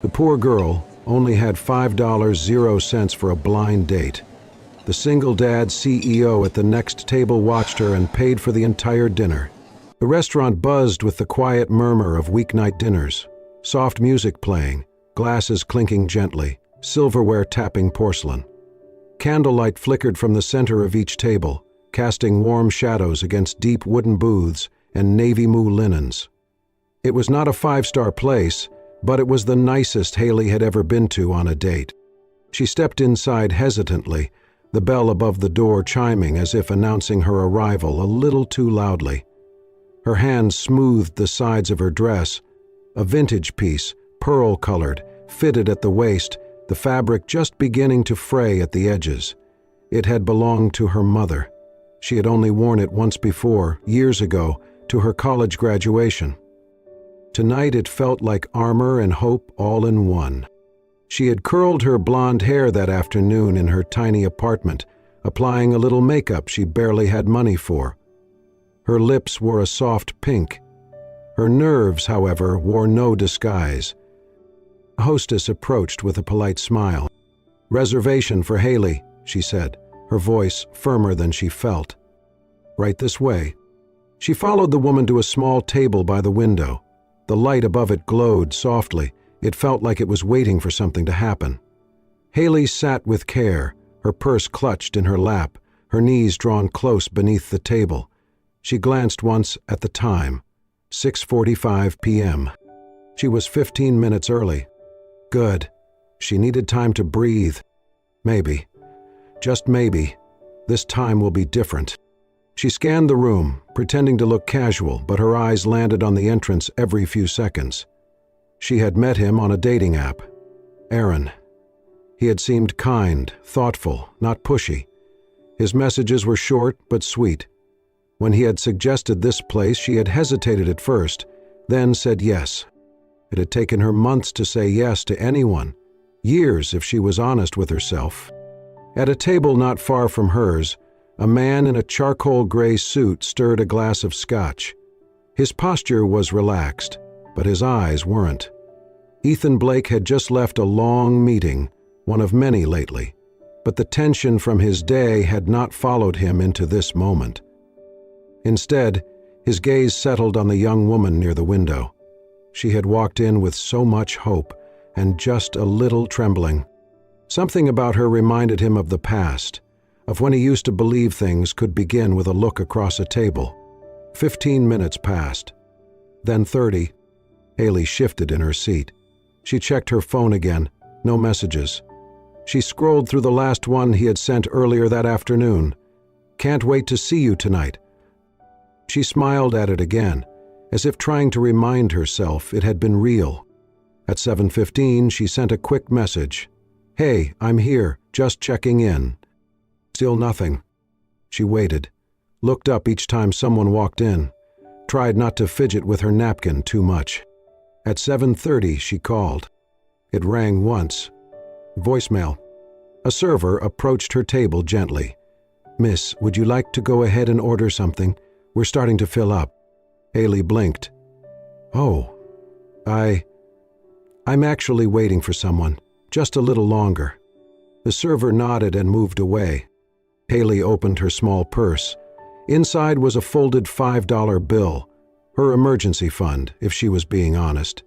The poor girl only had $5.00 for a blind date. The single dad CEO at the next table watched her and paid for the entire dinner. The restaurant buzzed with the quiet murmur of weeknight dinners, soft music playing, glasses clinking gently, silverware tapping porcelain. Candlelight flickered from the center of each table, casting warm shadows against deep wooden booths and navy blue linens. It was not a five-star place, but it was the nicest Haley had ever been to on a date. She stepped inside hesitantly, the bell above the door chiming as if announcing her arrival a little too loudly. Her hand smoothed the sides of her dress, a vintage piece, pearl-colored, fitted at the waist, the fabric just beginning to fray at the edges. It had belonged to her mother. She had only worn it once before, years ago, to her college graduation. Tonight it felt like armor and hope all in one. She had curled her blonde hair that afternoon in her tiny apartment, applying a little makeup she barely had money for. Her lips were a soft pink. Her nerves, however, wore no disguise. The hostess approached with a polite smile. "Reservation for Haley," she said, her voice firmer than she felt. "Right this way." She followed the woman to a small table by the window. The light above it glowed softly. It felt like it was waiting for something to happen. Haley sat with care, her purse clutched in her lap, her knees drawn close beneath the table. She glanced once at the time, 6:45 p.m. She was 15 minutes early. Good. She needed time to breathe. Maybe, just maybe, this time will be different. She scanned the room, pretending to look casual, but her eyes landed on the entrance every few seconds. She had met him on a dating app. Aaron. He had seemed kind, thoughtful, not pushy. His messages were short but sweet. When he had suggested this place, she had hesitated at first, then said yes. It had taken her months to say yes to anyone, years if she was honest with herself. At a table not far from hers, a man in a charcoal gray suit stirred a glass of scotch. His posture was relaxed, but his eyes weren't. Ethan Blake had just left a long meeting, one of many lately, but the tension from his day had not followed him into this moment. Instead, his gaze settled on the young woman near the window. She had walked in with so much hope and just a little trembling. Something about her reminded him of the past, of when he used to believe things could begin with a look across a table. 15 minutes passed. Then 30. Haley shifted in her seat. She checked her phone again. No messages. She scrolled through the last one he had sent earlier that afternoon. "Can't wait to see you tonight." She smiled at it again, as if trying to remind herself it had been real. At 7:15, she sent a quick message. "Hey, I'm here, just checking in." Still nothing. She waited, looked up each time someone walked in, tried not to fidget with her napkin too much. At 7:30, she called. It rang once. Voicemail. A server approached her table gently. "Miss, would you like to go ahead and order something? We're starting to fill up." Haley blinked. "Oh, I'm actually waiting for someone. Just a little longer." The server nodded and moved away. Haley opened her small purse. Inside was a folded $5 bill, her emergency fund, if she was being honest.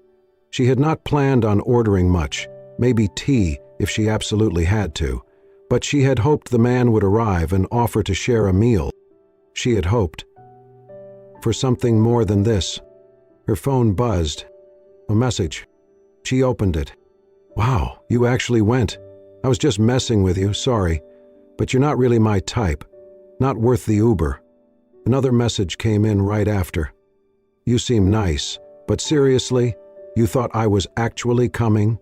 She had not planned on ordering much, maybe tea if she absolutely had to, but she had hoped the man would arrive and offer to share a meal. She had hoped for something more than this. Her phone buzzed. A message. She opened it. "Wow, you actually went. I was just messing with you, sorry. But you're not really my type. Not worth the Uber." Another message came in right after. "You seem nice, but seriously, you thought I was actually coming?"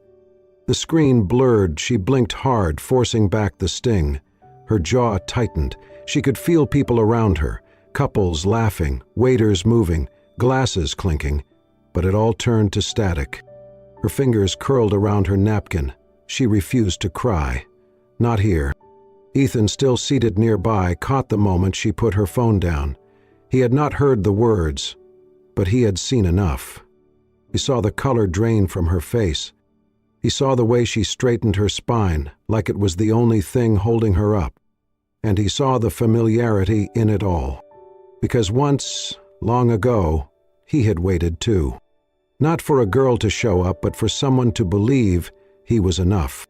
The screen blurred. She blinked hard, forcing back the sting. Her jaw tightened. She could feel people around her, couples laughing, waiters moving, glasses clinking, but it all turned to static. Her fingers curled around her napkin. She refused to cry. Not here. Ethan, still seated nearby, caught the moment she put her phone down. He had not heard the words, but he had seen enough. He saw the color drain from her face. He saw the way she straightened her spine, like it was the only thing holding her up. And he saw the familiarity in it all. Because once, long ago, he had waited too. Not for a girl to show up, but for someone to believe he was enough.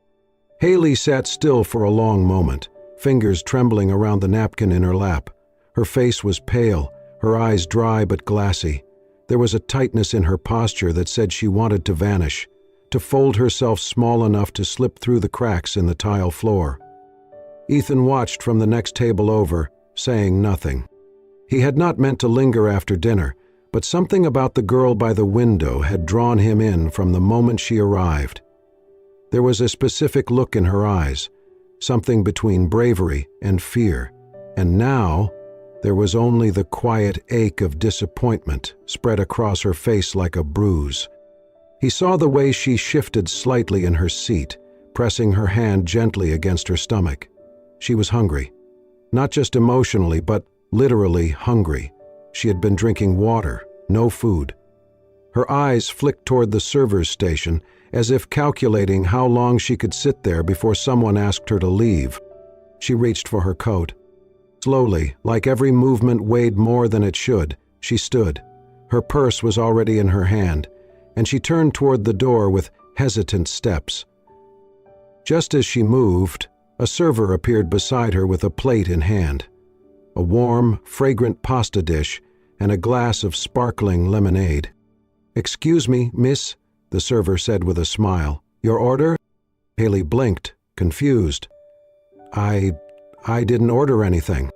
Haley sat still for a long moment, fingers trembling around the napkin in her lap. Her face was pale, her eyes dry but glassy. There was a tightness in her posture that said she wanted to vanish, to fold herself small enough to slip through the cracks in the tile floor. Ethan watched from the next table over, saying nothing. He had not meant to linger after dinner, but something about the girl by the window had drawn him in from the moment she arrived. There was a specific look in her eyes, something between bravery and fear, and now there was only the quiet ache of disappointment spread across her face like a bruise. He saw the way she shifted slightly in her seat, pressing her hand gently against her stomach. She was hungry. Not just emotionally, but literally hungry. She had been drinking water, no food. Her eyes flicked toward the server's station, as if calculating how long she could sit there before someone asked her to leave. She reached for her coat. Slowly, like every movement weighed more than it should, she stood. Her purse was already in her hand, and she turned toward the door with hesitant steps. Just as she moved, a server appeared beside her with a plate in hand. A warm, fragrant pasta dish and a glass of sparkling lemonade. "Excuse me, miss," the server said with a smile. "Your order?" Haley blinked, confused. I didn't order anything."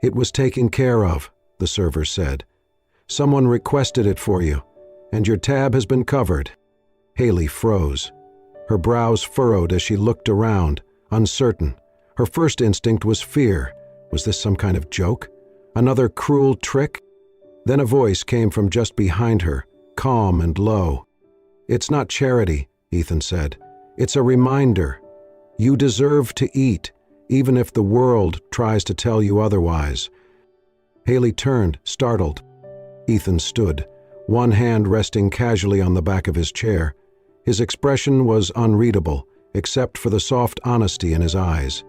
"It was taken care of," the server said. "Someone requested it for you, and your tab has been covered." Haley froze. Her brows furrowed as she looked around, uncertain. Her first instinct was fear. Was this some kind of joke? Another cruel trick? Then a voice came from just behind her, calm and low. "It's not charity," Ethan said. "It's a reminder. You deserve to eat, even if the world tries to tell you otherwise." Haley turned, startled. Ethan stood, one hand resting casually on the back of his chair. His expression was unreadable, except for the soft honesty in his eyes.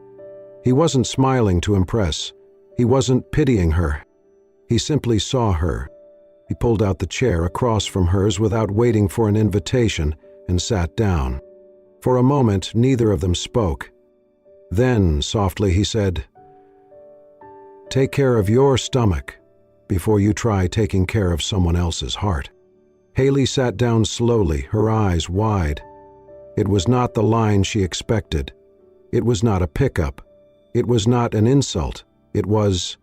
He wasn't smiling to impress. He wasn't pitying her. He simply saw her. He pulled out the chair across from hers without waiting for an invitation and sat down. For a moment, neither of them spoke. Then, softly, he said, "Take care of your stomach before you try taking care of someone else's heart." Haley sat down slowly, her eyes wide. It was not the line she expected. It was not a pickup. It was not an insult. It was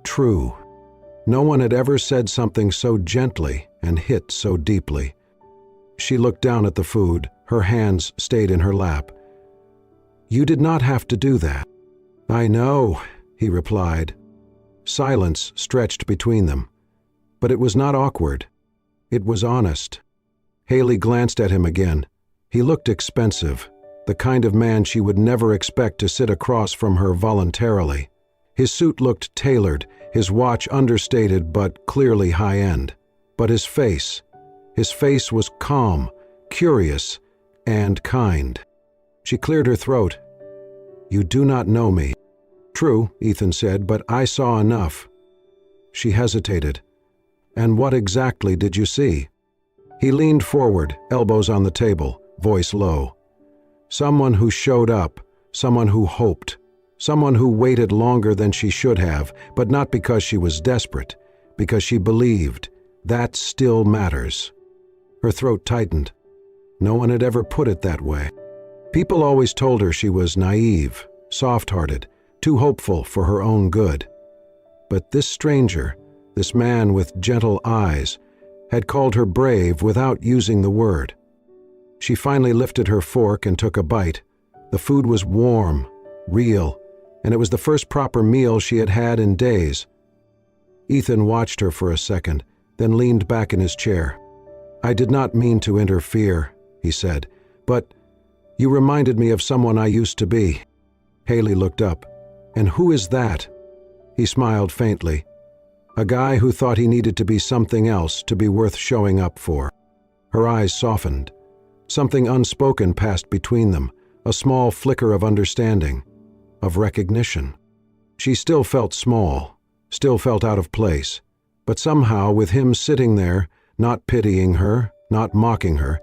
true. No one had ever said something so gently and hit so deeply. She looked down at the food. Her hands stayed in her lap. "You did not have to do that." "I know," he replied. Silence stretched between them. But it was not awkward. It was honest. Haley glanced at him again. He looked expensive, the kind of man she would never expect to sit across from her voluntarily. His suit looked tailored, his watch understated but clearly high-end. But his face was calm, curious, and kind. She cleared her throat. "You do not know me." "True," Ethan said, "but I saw enough." She hesitated. "And what exactly did you see?" He leaned forward, elbows on the table, voice low. "Someone who showed up, someone who hoped, someone who waited longer than she should have, but not because she was desperate, because she believed. That still matters." Her throat tightened. No one had ever put it that way. People always told her she was naive, soft-hearted, too hopeful for her own good. But this stranger, this man with gentle eyes, had called her brave without using the word. She finally lifted her fork and took a bite. The food was warm, real, and it was the first proper meal she had had in days. Ethan watched her for a second, then leaned back in his chair. "I did not mean to interfere," he said, "but you reminded me of someone I used to be." Haley looked up. "And who is that?" He smiled faintly. "A guy who thought he needed to be something else to be worth showing up for." Her eyes softened. Something unspoken passed between them, a small flicker of understanding, of recognition. She still felt small, still felt out of place, but somehow with him sitting there, not pitying her, not mocking her,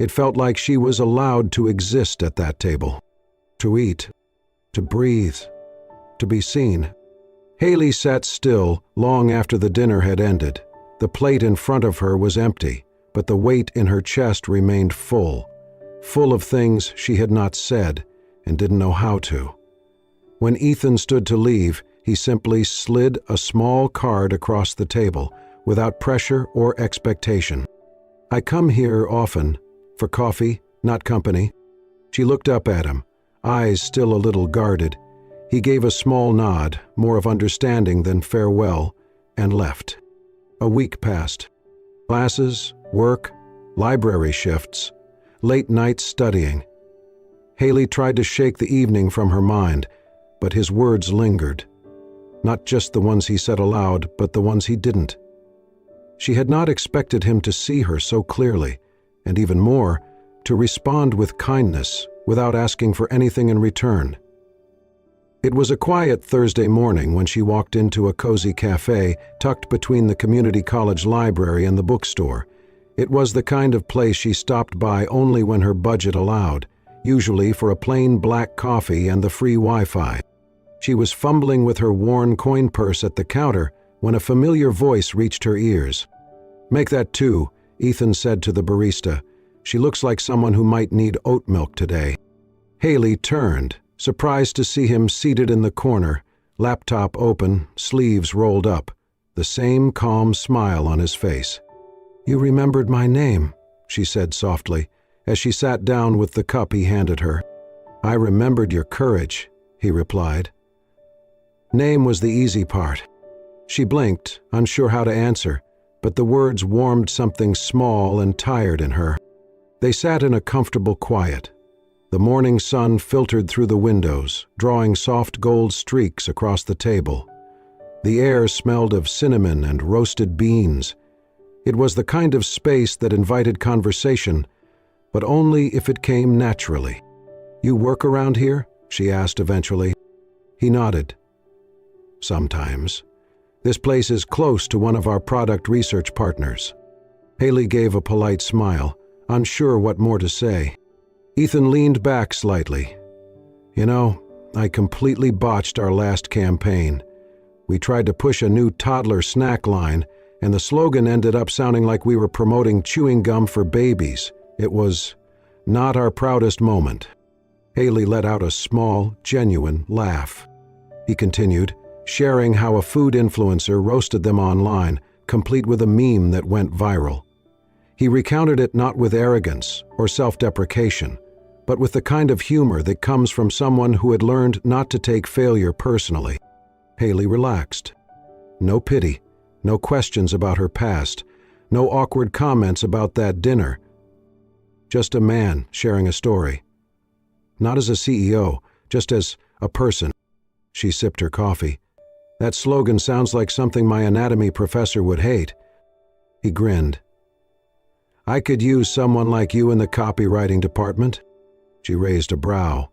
it felt like she was allowed to exist at that table, to eat, to breathe, to be seen. Haley sat still long after the dinner had ended. The plate in front of her was empty, but the weight in her chest remained full of things she had not said and didn't know how to. When Ethan stood to leave, he simply slid a small card across the table, without pressure or expectation. "I come here often, for coffee, not company." She looked up at him, eyes still a little guarded. He gave a small nod, more of understanding than farewell, and left. A week passed. Classes, work, library shifts, late nights studying. Haley tried to shake the evening from her mind, but his words lingered. Not just the ones he said aloud, but the ones he didn't. She had not expected him to see her so clearly, and even more, to respond with kindness without asking for anything in return. It was a quiet Thursday morning when she walked into a cozy cafe tucked between the community college library and the bookstore. It was the kind of place she stopped by only when her budget allowed, usually for a plain black coffee and the free Wi-Fi. She was fumbling with her worn coin purse at the counter when a familiar voice reached her ears. "Make that 2, Ethan said to the barista. "She looks like someone who might need oat milk today." Haley turned, surprised to see him seated in the corner, laptop open, sleeves rolled up, the same calm smile on his face. "You remembered my name," she said softly, as she sat down with the cup he handed her. "I remembered your courage," he replied. Name was the easy part. She blinked, unsure how to answer, but the words warmed something small and tired in her. They sat in a comfortable quiet. The morning sun filtered through the windows, drawing soft gold streaks across the table. The air smelled of cinnamon and roasted beans. It was the kind of space that invited conversation, but only if it came naturally. "You work around here?" she asked eventually. He nodded. "Sometimes. This place is close to one of our product research partners." Haley gave a polite smile, unsure what more to say. Ethan leaned back slightly. "You know, I completely botched our last campaign. We tried to push a new toddler snack line, and the slogan ended up sounding like we were promoting chewing gum for babies. It was not our proudest moment." Haley let out a small, genuine laugh. He continued, sharing how a food influencer roasted them online, complete with a meme that went viral. He recounted it not with arrogance or self-deprecation, but with the kind of humor that comes from someone who had learned not to take failure personally. Haley relaxed. No pity, no questions about her past, no awkward comments about that dinner. Just a man sharing a story. Not as a CEO, just as a person. She sipped her coffee. "That slogan sounds like something my anatomy professor would hate." He grinned. "I could use someone like you in the copywriting department." She raised a brow.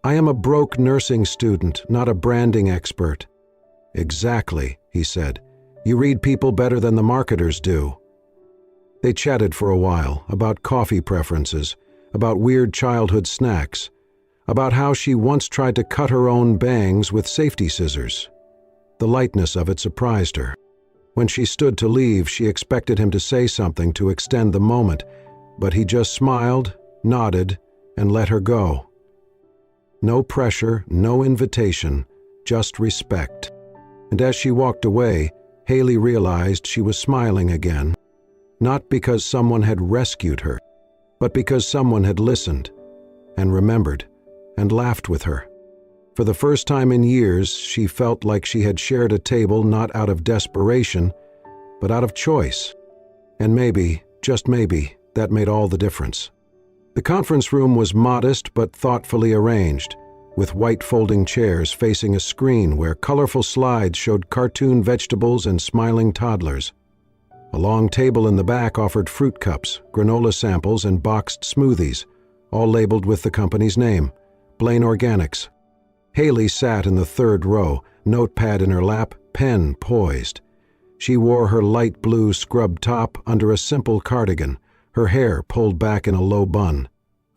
"I am a broke nursing student, not a branding expert." "Exactly," he said. "You read people better than the marketers do." They chatted for a while about coffee preferences, about weird childhood snacks, about how she once tried to cut her own bangs with safety scissors. The lightness of it surprised her. When she stood to leave, she expected him to say something to extend the moment, but he just smiled, nodded, and let her go. No pressure, no invitation, just respect. And as she walked away, Haley realized she was smiling again. Not because someone had rescued her, but because someone had listened, and remembered, and laughed with her. For the first time in years, she felt like she had shared a table not out of desperation, but out of choice. And maybe, just maybe, that made all the difference. The conference room was modest but thoughtfully arranged, with white folding chairs facing a screen where colorful slides showed cartoon vegetables and smiling toddlers. A long table in the back offered fruit cups, granola samples, and boxed smoothies, all labeled with the company's name, Blaine Organics. Haley sat in the third row, notepad in her lap, pen poised. She wore her light blue scrub top under a simple cardigan, her hair pulled back in a low bun.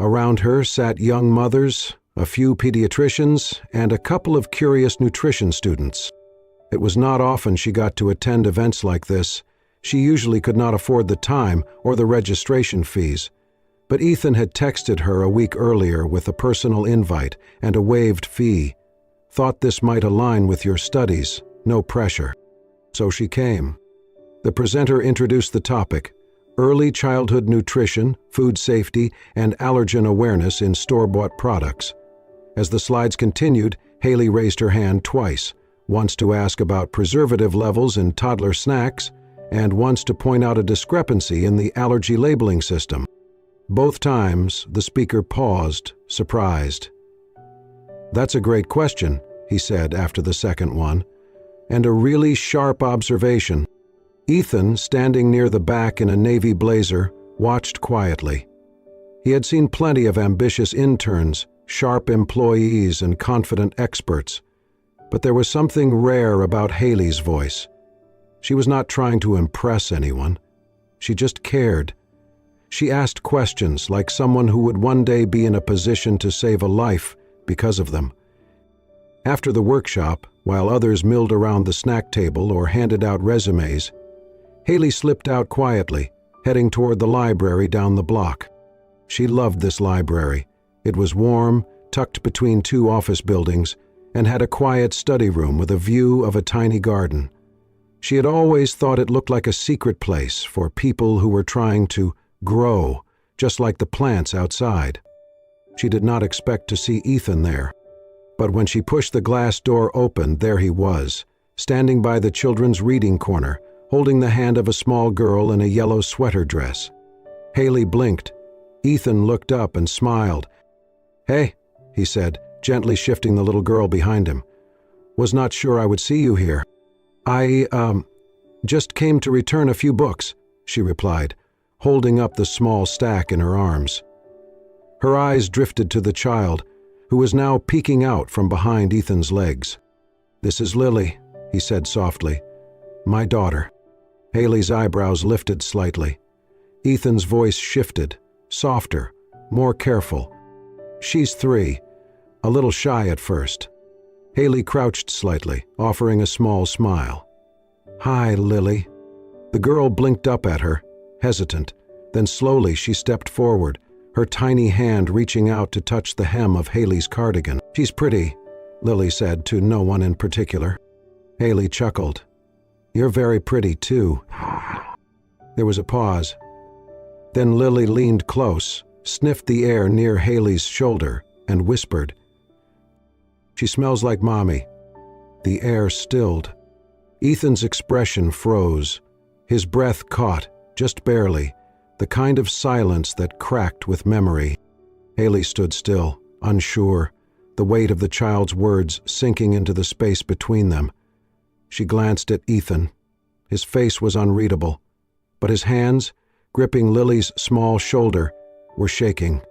Around her sat young mothers, a few pediatricians, and a couple of curious nutrition students. It was not often she got to attend events like this. She usually could not afford the time or the registration fees. But Ethan had texted her a week earlier with a personal invite and a waived fee. Thought this might align with your studies, no pressure. So she came. The presenter introduced the topic: early childhood nutrition, food safety, and allergen awareness in store-bought products. As the slides continued, Haley raised her hand twice, once to ask about preservative levels in toddler snacks, and once to point out a discrepancy in the allergy labeling system. Both times, the speaker paused, surprised. "That's a great question," he said after the second one, "and a really sharp observation." Ethan, standing near the back in a navy blazer, watched quietly. He had seen plenty of ambitious interns, sharp employees, and confident experts, but there was something rare about Haley's voice. She was not trying to impress anyone. She just cared. She asked questions like someone who would one day be in a position to save a life because of them. After the workshop, while others milled around the snack table or handed out resumes, Haley slipped out quietly, heading toward the library down the block. She loved this library. It was warm, tucked between two office buildings, and had a quiet study room with a view of a tiny garden. She had always thought it looked like a secret place for people who were trying to grow, just like the plants outside. She did not expect to see Ethan there. But when she pushed the glass door open, there he was, standing by the children's reading corner, holding the hand of a small girl in a yellow sweater dress. Haley blinked. Ethan looked up and smiled. "Hey," he said, gently shifting the little girl behind him. "Was not sure I would see you here." I just came to return a few books," she replied, holding up the small stack in her arms. Her eyes drifted to the child, who was now peeking out from behind Ethan's legs. "This is Lily," he said softly. "My daughter." Haley's eyebrows lifted slightly. Ethan's voice shifted, softer, more careful. "She's 3, a little shy at first." Haley crouched slightly, offering a small smile. "Hi, Lily." The girl blinked up at her, hesitant. Then slowly she stepped forward, her tiny hand reaching out to touch the hem of Haley's cardigan. "She's pretty," Lily said to no one in particular. Haley chuckled. "You're very pretty, too." There was a pause. Then Lily leaned close, sniffed the air near Haley's shoulder, and whispered, "She smells like Mommy." The air stilled. Ethan's expression froze. His breath caught, just barely, the kind of silence that cracked with memory. Haley stood still, unsure, the weight of the child's words sinking into the space between them. She glanced at Ethan. His face was unreadable, but his hands, gripping Lily's small shoulder, were shaking.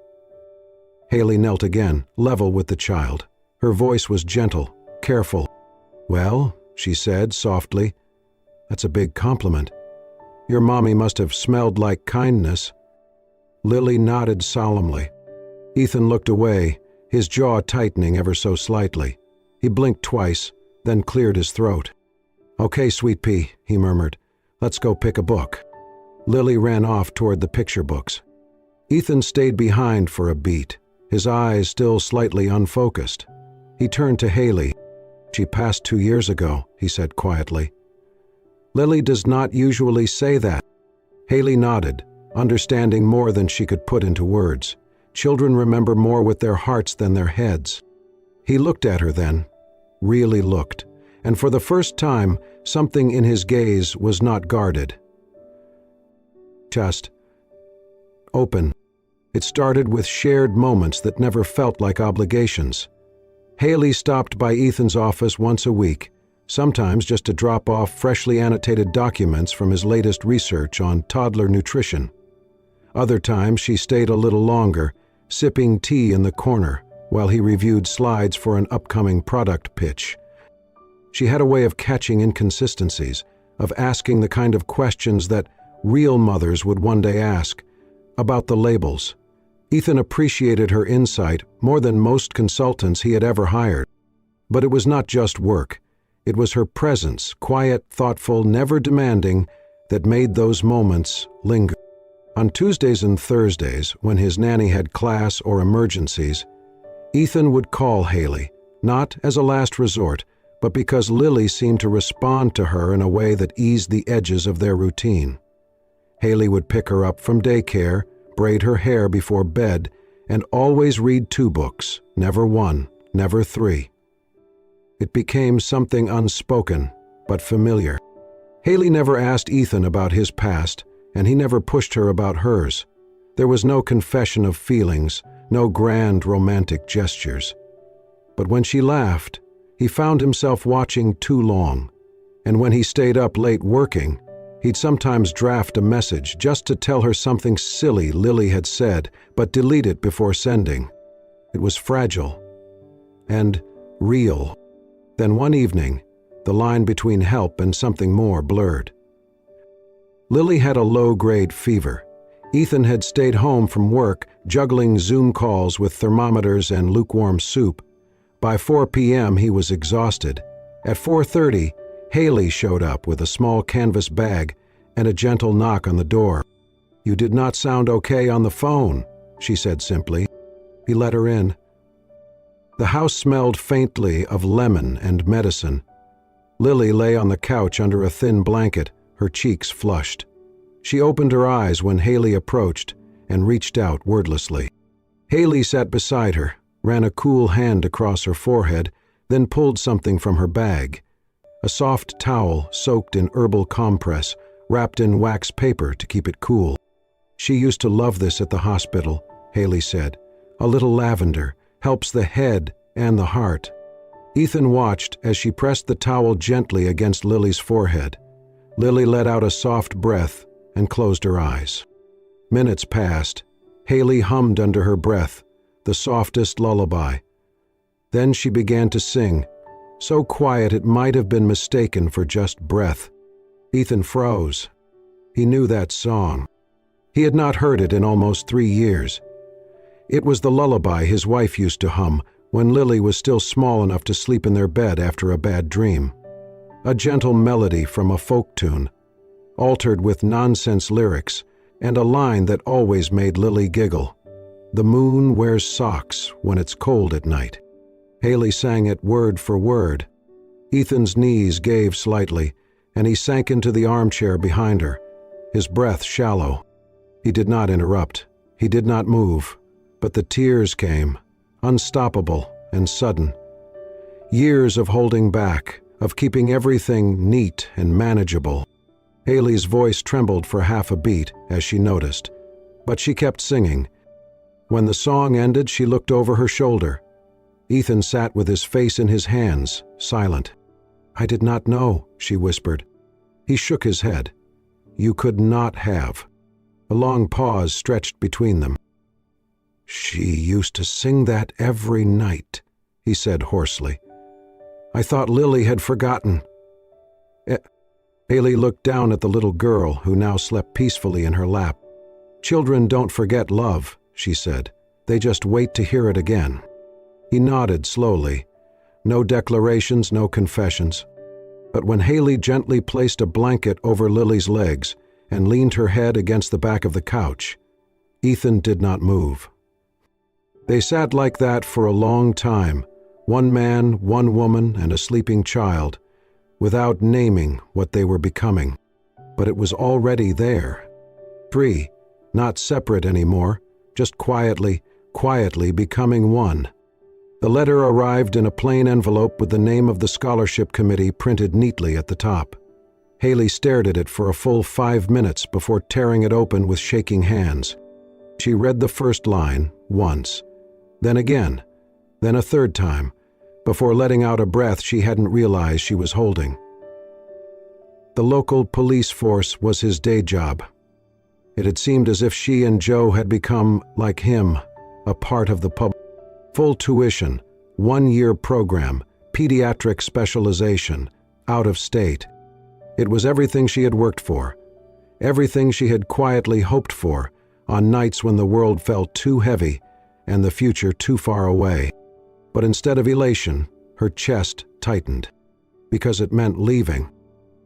Haley knelt again, level with the child. Her voice was gentle, careful. "Well," she said softly, "that's a big compliment. Your mommy must have smelled like kindness." Lily nodded solemnly. Ethan looked away, his jaw tightening ever so slightly. He blinked twice, then cleared his throat. "Okay, sweet pea," he murmured. "Let's go pick a book." Lily ran off toward the picture books. Ethan stayed behind for a beat, his eyes still slightly unfocused. He turned to Haley. "She passed 2 years ago," he said quietly. "Lily does not usually say that." Haley nodded, understanding more than she could put into words. Children remember more with their hearts than their heads. He looked at her then, really looked, and for the first time, something in his gaze was not guarded. Just open. It started with shared moments that never felt like obligations. Haley stopped by Ethan's office once a week, sometimes just to drop off freshly annotated documents from his latest research on toddler nutrition. Other times she stayed a little longer, sipping tea in the corner while he reviewed slides for an upcoming product pitch. She had a way of catching inconsistencies, of asking the kind of questions that real mothers would one day ask, about the labels. Ethan appreciated her insight more than most consultants he had ever hired. But it was not just work. It was her presence, quiet, thoughtful, never demanding, that made those moments linger. On Tuesdays and Thursdays, when his nanny had class or emergencies, Ethan would call Haley, not as a last resort, but because Lily seemed to respond to her in a way that eased the edges of their routine. Haley would pick her up from daycare, braid her hair before bed, and always read 2 books, never 1, never 3. It became something unspoken, but familiar. Haley never asked Ethan about his past, and he never pushed her about hers. There was no confession of feelings, no grand romantic gestures. But when she laughed, he found himself watching too long, and when he stayed up late working, he'd sometimes draft a message just to tell her something silly Lily had said, but delete it before sending. It was fragile and real. Then one evening, the line between help and something more blurred. Lily had a low-grade fever. Ethan had stayed home from work, juggling Zoom calls with thermometers and lukewarm soup. By 4 p.m. he was exhausted. At 4:30, Haley showed up with a small canvas bag and a gentle knock on the door. "You did not sound okay on the phone," she said simply. He let her in. The house smelled faintly of lemon and medicine. Lily lay on the couch under a thin blanket, her cheeks flushed. She opened her eyes when Haley approached and reached out wordlessly. Haley sat beside her, ran a cool hand across her forehead, then pulled something from her bag. A soft towel soaked in herbal compress, wrapped in wax paper to keep it cool. "She used to love this at the hospital," Haley said. "A little lavender helps the head and the heart." Ethan watched as she pressed the towel gently against Lily's forehead. Lily let out a soft breath and closed her eyes. Minutes passed. Haley hummed under her breath, the softest lullaby. Then she began to sing, so quiet it might have been mistaken for just breath. Ethan froze. He knew that song. He had not heard it in almost 3 years. It was the lullaby his wife used to hum when Lily was still small enough to sleep in their bed after a bad dream. A gentle melody from a folk tune, altered with nonsense lyrics, and a line that always made Lily giggle. "The moon wears socks when it's cold at night." Haley sang it word for word. Ethan's knees gave slightly, and he sank into the armchair behind her, his breath shallow. He did not interrupt. He did not move. But the tears came, unstoppable and sudden. Years of holding back, of keeping everything neat and manageable. Haley's voice trembled for half a beat as she noticed, but she kept singing. When the song ended, she looked over her shoulder. Ethan sat with his face in his hands, silent. "I did not know," she whispered. He shook his head. "You could not have." A long pause stretched between them. "She used to sing that every night," he said hoarsely. "I thought Lily had forgotten." Haley looked down at the little girl who now slept peacefully in her lap. "Children don't forget love," she said. "They just wait to hear it again." He nodded slowly. No declarations, no confessions. But when Haley gently placed a blanket over Lily's legs and leaned her head against the back of the couch, Ethan did not move. They sat like that for a long time, one man, one woman, and a sleeping child, without naming what they were becoming. But it was already there. Free, not separate anymore, just quietly becoming one. The letter arrived in a plain envelope with the name of the scholarship committee printed neatly at the top. Haley stared at it for a full 5 minutes before tearing it open with shaking hands. She read the first line once, then again, then a third time, before letting out a breath she hadn't realized she was holding. The local police force was his day job. It had seemed as if she and Joe had become, like him, a part of the public. Full tuition, 1-year program, pediatric specialization, out of state. It was everything she had worked for, everything she had quietly hoped for on nights when the world felt too heavy and the future too far away. But instead of elation, her chest tightened, because it meant leaving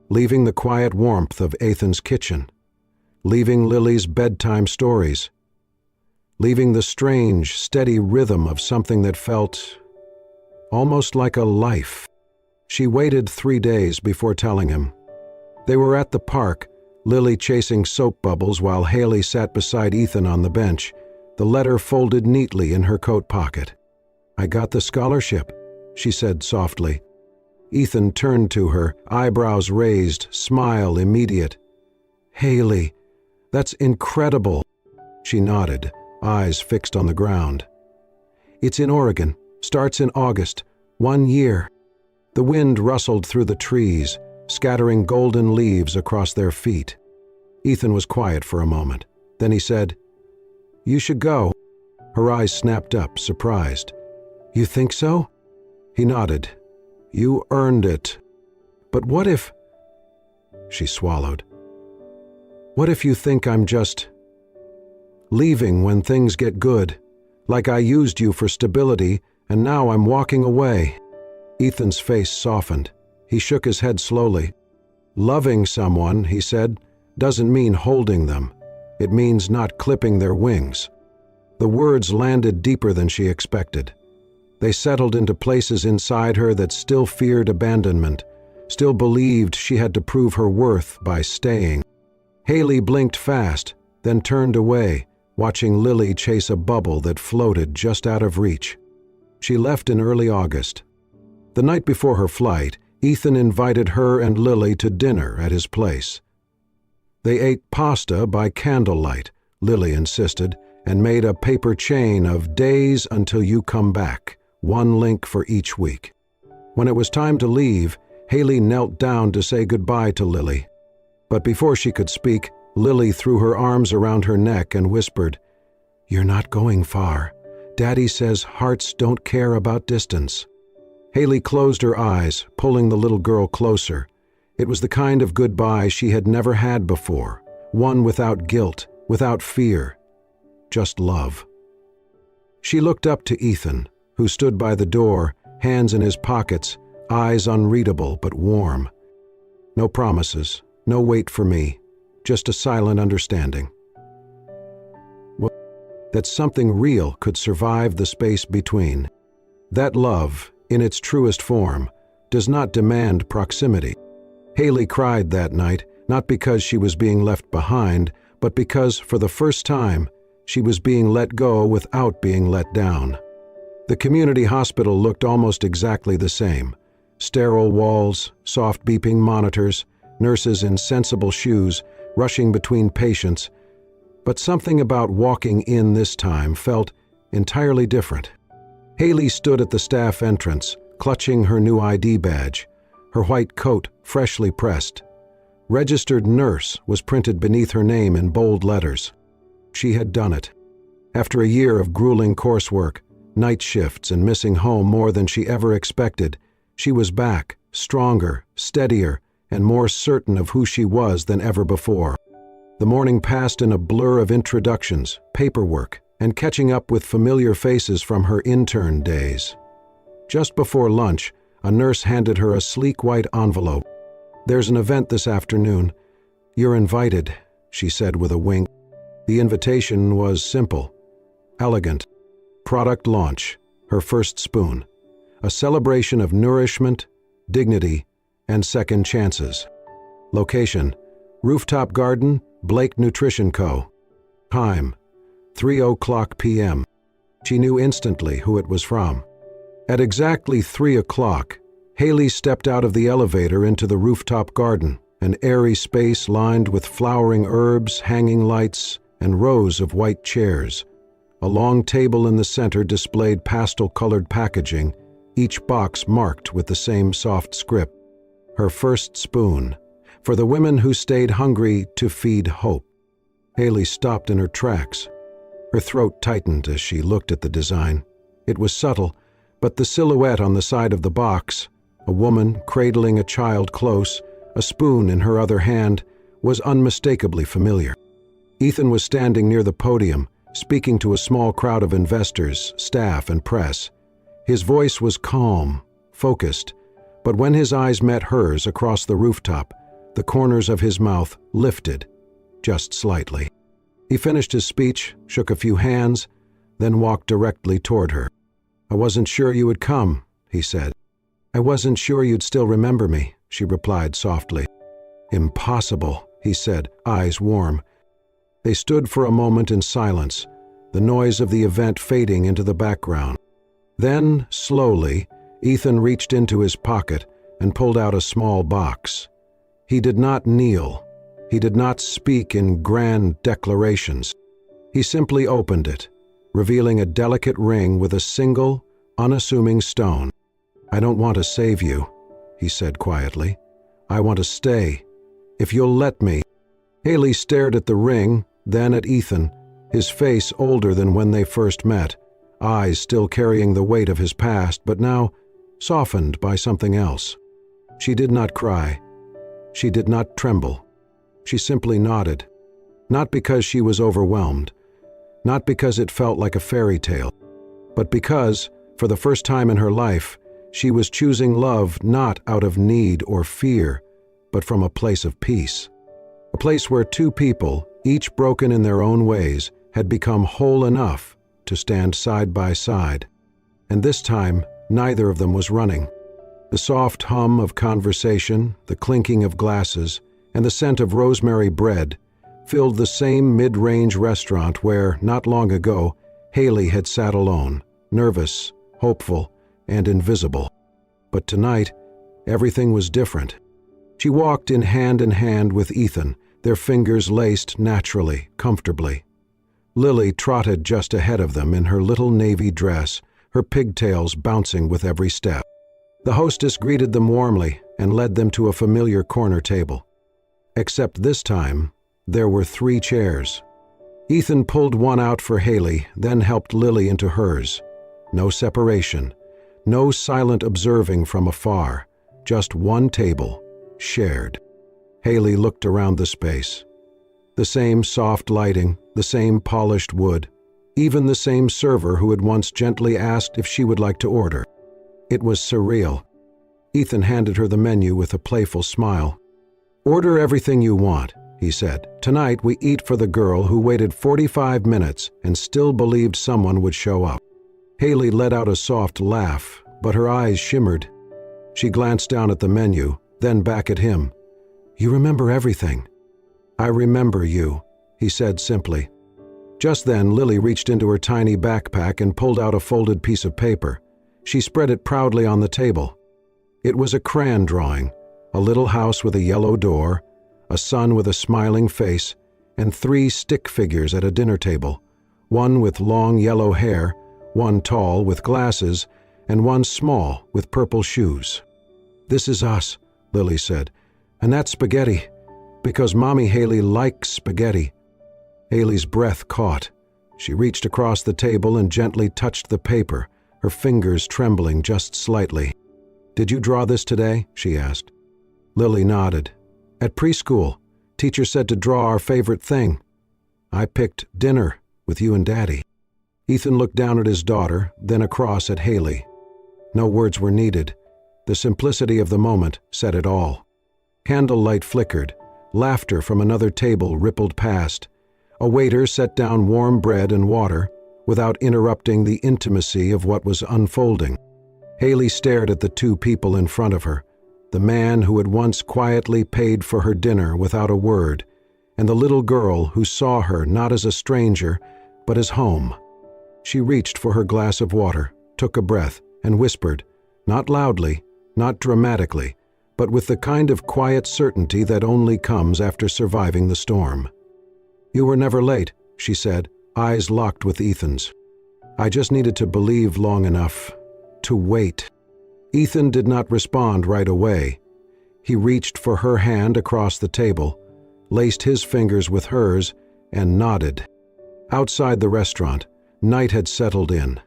the quiet warmth of Ethan's kitchen, leaving Lily's bedtime stories, leaving the strange, steady rhythm of something that felt almost like a life. She waited 3 days before telling him. They were at the park, Lily chasing soap bubbles while Haley sat beside Ethan on the bench, the letter folded neatly in her coat pocket. "I got the scholarship," she said softly. Ethan turned to her, eyebrows raised, smile immediate. "Haley, that's incredible." She nodded, eyes fixed on the ground. "It's in Oregon, starts in August, 1 year." The wind rustled through the trees, scattering golden leaves across their feet. Ethan was quiet for a moment. Then he said, "You should go." Her eyes snapped up, surprised. "You think so?" He nodded. "You earned it. But what if—" She swallowed. "What if you think I'm just leaving when things get good, like I used you for stability and now I'm walking away?" Ethan's face softened. He shook his head slowly. "Loving someone," he said, "doesn't mean holding them. It means not clipping their wings." The words landed deeper than she expected. They settled into places inside her that still feared abandonment, still believed she had to prove her worth by staying. Haley blinked fast, then turned away, watching Lily chase a bubble that floated just out of reach. She left in early August. The night before her flight, Ethan invited her and Lily to dinner at his place. They ate pasta by candlelight, Lily insisted, and made a paper chain of days until you come back, 1 link for each week. When it was time to leave, Haley knelt down to say goodbye to Lily. But before she could speak, Lily threw her arms around her neck and whispered, "You're not going far. Daddy says hearts don't care about distance." Haley closed her eyes, pulling the little girl closer. It was the kind of goodbye she had never had before, one without guilt, without fear, just love. She looked up to Ethan, who stood by the door, hands in his pockets, eyes unreadable but warm. No promises, no wait for me, just a silent understanding. That something real could survive the space between. That love, in its truest form, does not demand proximity. Haley cried that night, not because she was being left behind, but because, for the first time, she was being let go without being let down. The community hospital looked almost exactly the same. Sterile walls, soft beeping monitors, nurses in sensible shoes, rushing between patients. But something about walking in this time felt entirely different. Haley stood at the staff entrance, clutching her new ID badge, her white coat freshly pressed. Registered nurse was printed beneath her name in bold letters. She had done it. After a year of grueling coursework, night shifts, and missing home more than she ever expected, she was back, stronger, steadier, and more certain of who she was than ever before. The morning passed in a blur of introductions, paperwork, and catching up with familiar faces from her intern days. Just before lunch, a nurse handed her a sleek white envelope. "There's an event this afternoon. You're invited," she said with a wink. The invitation was simple, elegant. Product launch, her first spoon. A celebration of nourishment, dignity, and second chances. Location, rooftop garden, Blake Nutrition Co. Time, 3:00 p.m. She knew instantly who it was from. At exactly 3:00, Haley stepped out of the elevator into the rooftop garden, an airy space lined with flowering herbs, hanging lights, and rows of white chairs. A long table in the center displayed pastel-colored packaging, each box marked with the same soft script. Her first spoon, for the women who stayed hungry to feed hope. Haley stopped in her tracks. Her throat tightened as she looked at the design. It was subtle, but the silhouette on the side of the box, a woman cradling a child close, a spoon in her other hand, was unmistakably familiar. Ethan was standing near the podium, speaking to a small crowd of investors, staff, and press. His voice was calm, focused, but when his eyes met hers across the rooftop, the corners of his mouth lifted, just slightly. He finished his speech, shook a few hands, then walked directly toward her. "I wasn't sure you would come," he said. "I wasn't sure you'd still remember me," she replied softly. "Impossible," he said, eyes warm. They stood for a moment in silence, the noise of the event fading into the background. Then, slowly, Ethan reached into his pocket and pulled out a small box. He did not kneel. He did not speak in grand declarations. He simply opened it, revealing a delicate ring with a single, unassuming stone. "I don't want to save you," he said quietly. "I want to stay. If you'll let me." Haley stared at the ring, then at Ethan, his face older than when they first met, eyes still carrying the weight of his past, but now softened by something else. She did not cry. She did not tremble. She simply nodded, not because she was overwhelmed, not because it felt like a fairy tale, but because, for the first time in her life, she was choosing love not out of need or fear, but from a place of peace. A place where two people, each broken in their own ways, had become whole enough to stand side by side. And this time, neither of them was running. The soft hum of conversation, the clinking of glasses, and the scent of rosemary bread filled the same mid-range restaurant where, not long ago, Haley had sat alone, nervous, hopeful, and invisible. But tonight, everything was different. She walked in hand with Ethan, their fingers laced naturally, comfortably. Lily trotted just ahead of them in her little navy dress, her pigtails bouncing with every step. The hostess greeted them warmly and led them to a familiar corner table. Except this time, there were 3 chairs. Ethan pulled one out for Haley, then helped Lily into hers. No separation, no silent observing from afar, just one table, shared. Haley looked around the space. The same soft lighting, the same polished wood, even the same server who had once gently asked if she would like to order. It was surreal. Ethan handed her the menu with a playful smile. "Order everything you want," he said. "Tonight we eat for the girl who waited 45 minutes and still believed someone would show up." Haley let out a soft laugh, but her eyes shimmered. She glanced down at the menu, then back at him. "You remember everything." "I remember you," he said simply. Just then, Lily reached into her tiny backpack and pulled out a folded piece of paper. She spread it proudly on the table. It was a crayon drawing, a little house with a yellow door, a sun with a smiling face, and 3 stick figures at a dinner table, one with long yellow hair, one tall with glasses, and one small with purple shoes. "This is us," Lily said, "and that's spaghetti, because Mommy Haley likes spaghetti." Haley's breath caught. She reached across the table and gently touched the paper, her fingers trembling just slightly. "Did you draw this today?" she asked. Lily nodded. "At preschool, teacher said to draw our favorite thing. I picked dinner with you and Daddy." Ethan looked down at his daughter, then across at Haley. No words were needed. The simplicity of the moment said it all. Candlelight flickered. Laughter from another table rippled past. A waiter set down warm bread and water without interrupting the intimacy of what was unfolding. Haley stared at the 2 people in front of her, the man who had once quietly paid for her dinner without a word, and the little girl who saw her not as a stranger, but as home. She reached for her glass of water, took a breath, and whispered, not loudly, not dramatically, but with the kind of quiet certainty that only comes after surviving the storm. "You were never late," she said, eyes locked with Ethan's. "I just needed to believe long enough to wait." Ethan did not respond right away. He reached for her hand across the table, laced his fingers with hers, and nodded. Outside the restaurant, night had settled in.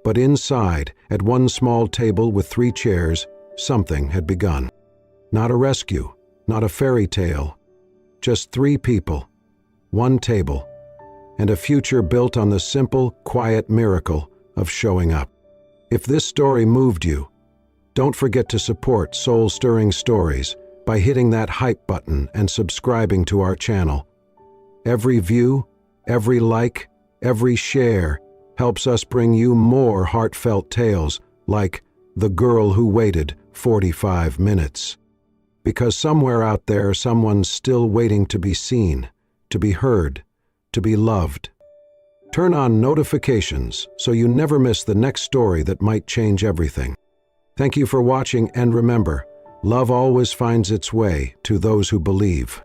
But inside, at one small table with 3 chairs, something had begun. Not a rescue, not a fairy tale. Just 3 people, 1 table, and a future built on the simple, quiet miracle of showing up. If this story moved you, don't forget to support soul-stirring stories by hitting that hype button and subscribing to our channel. Every view, every like, every share helps us bring you more heartfelt tales like The Girl Who Waited 45 Minutes. Because somewhere out there, someone's still waiting to be seen, to be heard, to be loved. Turn on notifications so you never miss the next story that might change everything. Thank you for watching, and remember, love always finds its way to those who believe.